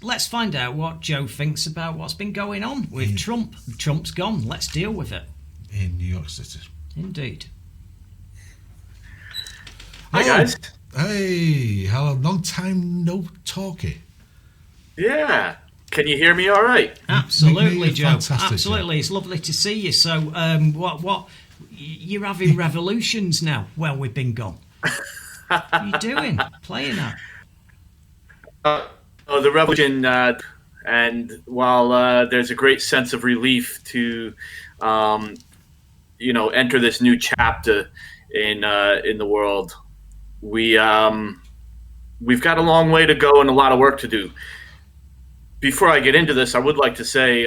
let's find out what Joe thinks about what's been going on with Trump. Trump's gone. Let's deal with it. In New York City. Indeed. Hi, guys. Hey, hello. Long time no talkie. Yeah. Can you hear me all right? Absolutely, Joe. Fantastic, Absolutely. Joe. It's lovely to see you. So, what you're having revolutions now? Well, we've been gone. What are you doing? Playing that? The revolution, and while there's a great sense of relief to, enter this new chapter in the world, we've got a long way to go and a lot of work to do. Before I get into this, I would like to say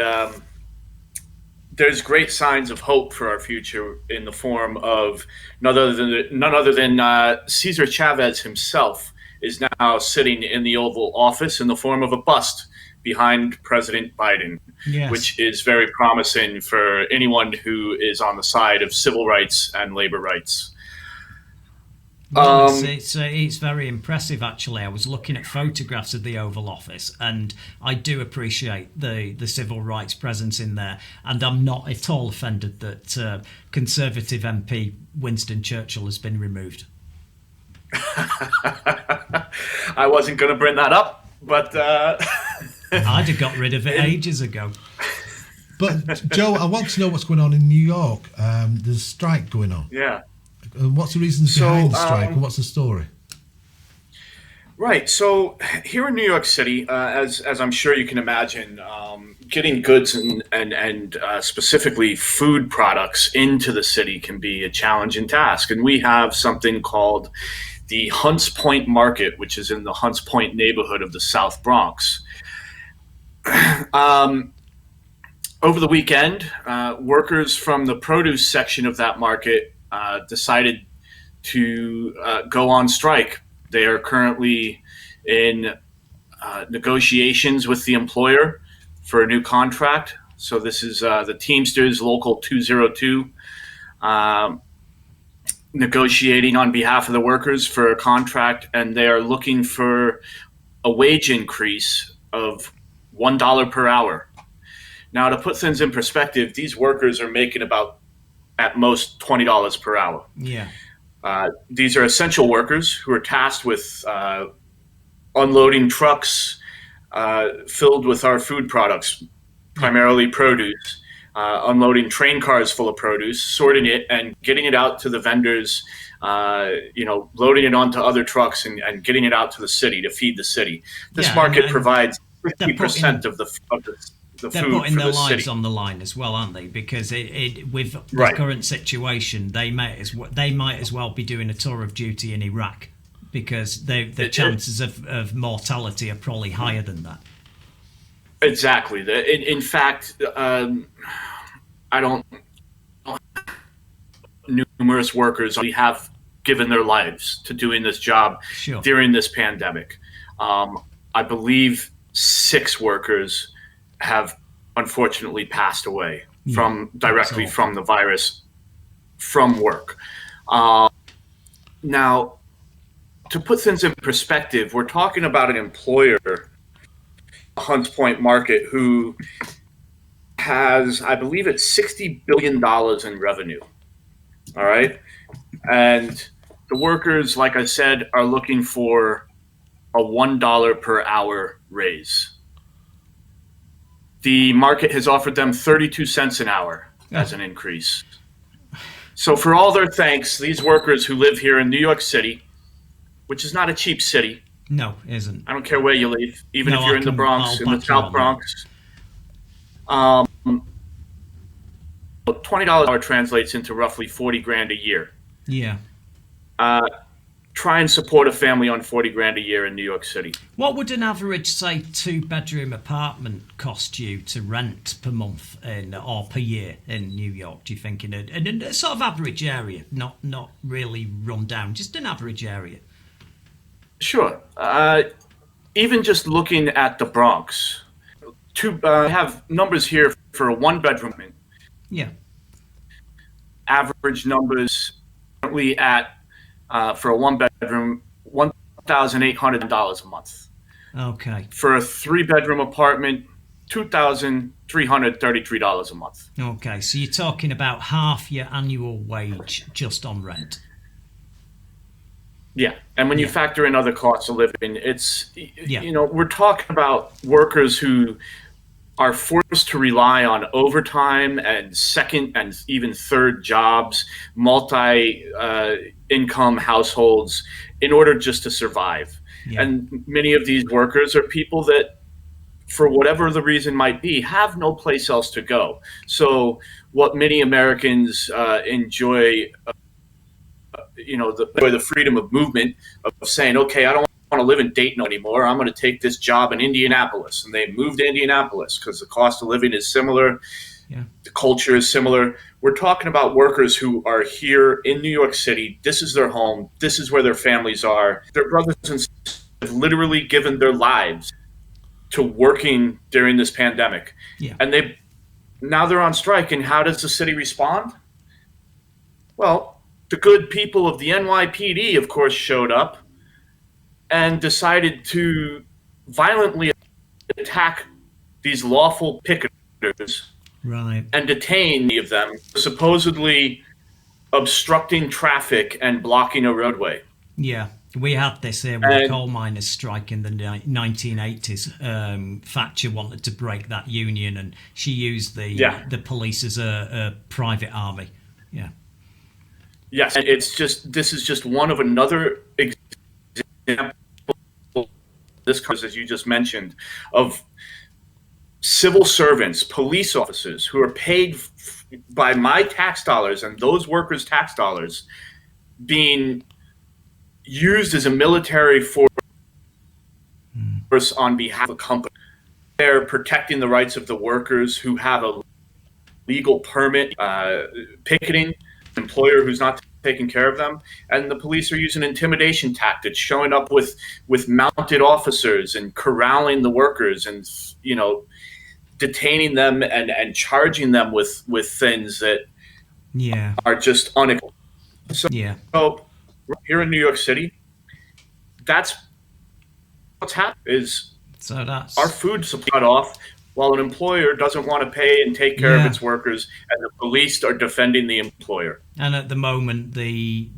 there's great signs of hope for our future in the form of none other than Cesar Chavez himself is now sitting in the Oval Office in the form of a bust behind President Biden, Yes. which is very promising for anyone who is on the side of civil rights and labor rights. Well, it's very impressive, actually. I was looking at photographs of the Oval Office, and I do appreciate the civil rights presence in there. And I'm not at all offended that Conservative MP Winston Churchill has been removed. I wasn't going to bring that up, but I'd have got rid of it ages ago. But, Joe, I want to know what's going on in New York. There's a strike going on. Yeah. What's the reasons behind the strike, and what's the story? Right. So here in New York City, as I'm sure you can imagine, getting goods and specifically food products into the city can be a challenging task. And we have something called the Hunts Point Market, which is in the Hunts Point neighborhood of the South Bronx. Over the weekend, workers from the produce section of that market decided to go on strike. They are currently in negotiations with the employer for a new contract. So this is the Teamsters Local 202 negotiating on behalf of the workers for a contract, and they are looking for a wage increase of $1 per hour. Now, to put things in perspective, these workers are making about, at most, $20 per hour. Yeah. These are essential workers who are tasked with unloading trucks filled with our food products, primarily produce, unloading train cars full of produce, sorting it, and getting it out to the vendors, loading it onto other trucks and getting it out to the city to feed the city. This market provides 50% of the they're food putting for their the lives city. on the line as well, aren't they? Because with the current situation, they might as well be doing a tour of duty in Iraq, because the chances of mortality are probably higher than that. Exactly. In fact, I don't. Numerous workers have given their lives to doing this job during this pandemic. I believe 6 workers have unfortunately passed away directly from the virus from work. Now, to put things in perspective, we're talking about an employer, Hunts Point Market, who has, I believe it's $60 billion in revenue. All right. And the workers, like I said, are looking for a $1 per hour raise. The market has offered them 32 cents an hour as an increase. So for all their thanks, these workers who live here in New York City, which is not a cheap city. No, it isn't. I don't care where you live, even if you're in the Bronx, in the South Bronx. $20 an hour translates into roughly 40 grand a year. Yeah. Try and support a family on 40 grand a year in New York City. What would an average, say, 2-bedroom apartment cost you to rent per month or per year in New York, do you think, in a sort of average area, not really run down, just an average area? Sure. Even just looking at the Bronx, I have numbers here for a 1-bedroom. Yeah. Average numbers currently at, for a 1-bedroom, $1,800 a month. Okay. For a 3-bedroom apartment, $2,333 a month. Okay, so you're talking about half your annual wage just on rent. Yeah, and when you Yeah. factor in other costs of living, it's, Yeah. you know, we're talking about workers who are forced to rely on overtime and second and even third jobs, multi-income households in order just to survive. Yeah. And many of these workers are people that, for whatever the reason might be, have no place else to go. So what many Americans enjoy, the freedom of movement of saying, okay, I don't want to live in Dayton anymore. I'm going to take this job in Indianapolis. And they moved to Indianapolis because the cost of living is similar. Yeah. The culture is similar. We're talking about workers who are here in New York City. This is their home. This is where their families are. Their brothers and sisters have literally given their lives to working during this pandemic. Yeah. And now they're on strike. And how does the city respond? Well, the good people of the NYPD, of course, showed up and decided to violently attack these lawful picketers, Right. and detain many of them, supposedly obstructing traffic and blocking a roadway. Yeah. We had this here with the coal miners' strike in the 1980s. Thatcher wanted to break that union, and she used the police as a private army. Yeah. Yes, and this is just one of another example, this cause, as you just mentioned, of civil servants, police officers who are paid by my tax dollars and those workers' tax dollars being used as a military force on behalf of a company. They're protecting the rights of the workers who have a legal permit, picketing, employer who's not taking care of them, and the police are using intimidation tactics, showing up with mounted officers and corralling the workers and detaining them and charging them with things that are just unacceptable. So here in New York City, that's what's happened. Is our food supply cut off while an employer doesn't want to pay and take care of its workers, and the police are defending the employer. And at the moment, the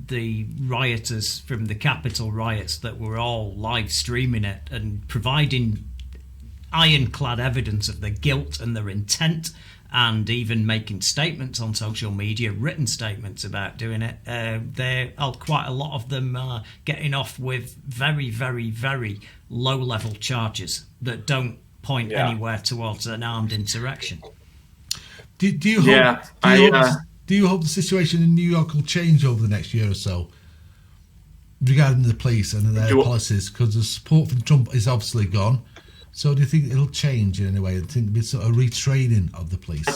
rioters from the Capitol riots that were all live streaming it and providing ironclad evidence of their guilt and their intent, and even making statements on social media, written statements about doing it. There are quite a lot of them getting off with very, very, very low-level charges that don't point anywhere towards an armed insurrection. Do you hope the situation in New York will change over the next year or so regarding the police and their policies? Because the support for Trump is obviously gone. So do you think it'll change in any way? Do you think there'll be sort of retraining of the police?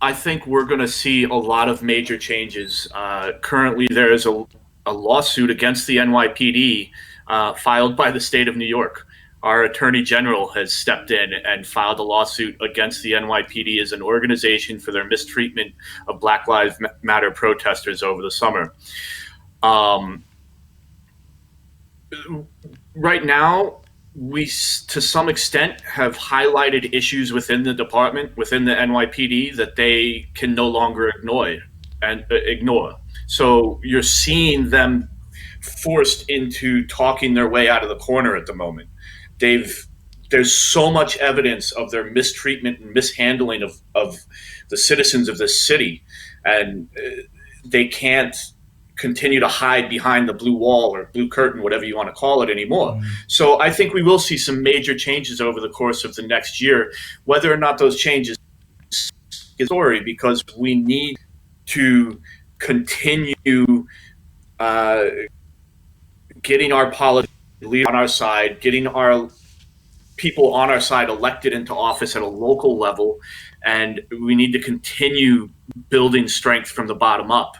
I think we're going to see a lot of major changes. Currently, there is a lawsuit against the NYPD filed by the state of New York. Our attorney general has stepped in and filed a lawsuit against the NYPD as an organization for their mistreatment of Black Lives Matter protesters over the summer. Right now, we, to some extent, have highlighted issues within the department, within the NYPD, that they can no longer ignore. So you're seeing them forced into talking their way out of the corner at the moment. There's so much evidence of their mistreatment and mishandling of the citizens of this city, and they can't continue to hide behind the blue wall or blue curtain, whatever you want to call it, anymore. So I think we will see some major changes over the course of the next year. Whether or not those changes is a story, because we need to continue getting our politics on our side, getting our people on our side elected into office at a local level, and we need to continue building strength from the bottom up.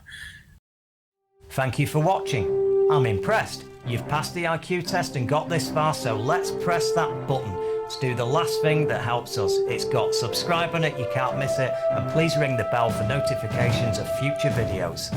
Thank you for watching. I'm impressed. You've passed the IQ test and got this far, so let's press that button. Let's do the last thing that helps us. It's got subscribe on it, you can't miss it, and please ring the bell for notifications of future videos.